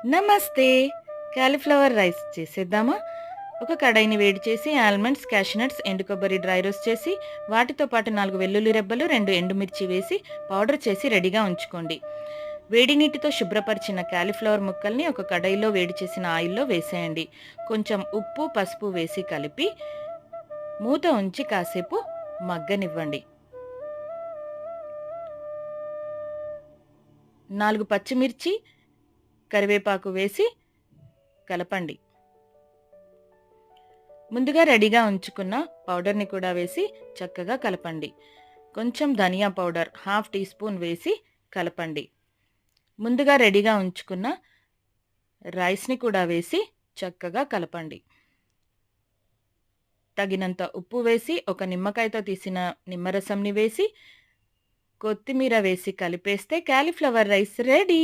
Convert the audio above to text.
నమస్తే! Cauliflower rice చేసేద్దామా? ఒక కడాయిని వేడి చేసి ఆల్మండ్స్, క్యాషనట్స్, ఎండు కొబ్బరి డ్రై రోస్ట్ చేసి వాటితో పాటు 4 వెల్లుల్లి రెబ్బలు, 2 ఎండుమిర్చి వేసి పౌడర్ చేసి రెడీగా ఉంచుకోండి. వేడి నీటితో శుభ్రపరిచిన కాలీఫ్లవర్ ముక్కల్ని ఒక కడాయిలో వేడి చేసిన ఆయిల్‌లో వేసేయండి. కొంచెం ఉప్పు, పసుపు వేసి కలిపి మూత ఉంచి కాసేపు మగ్గనివ్వండి. 4 పచ్చిమిర్చి, కరివేపాకు వేసి కలపండి. ముందుగా రెడీగా ఉంచుకున్న పౌడర్‌ని కూడా వేసి చక్కగా కలపండి. కొంచెం ధనియా పౌడర్ హాఫ్ టీ స్పూన్ వేసి కలపండి. ముందుగా రెడీగా ఉంచుకున్న రైస్‌ని కూడా వేసి చక్కగా కలపండి. తగినంత ఉప్పు వేసి ఒక నిమ్మకాయతో తీసిన నిమ్మరసంని వేసి కొత్తిమీర వేసి కలిపేస్తే కాలీఫ్లవర్ రైస్ రెడీ.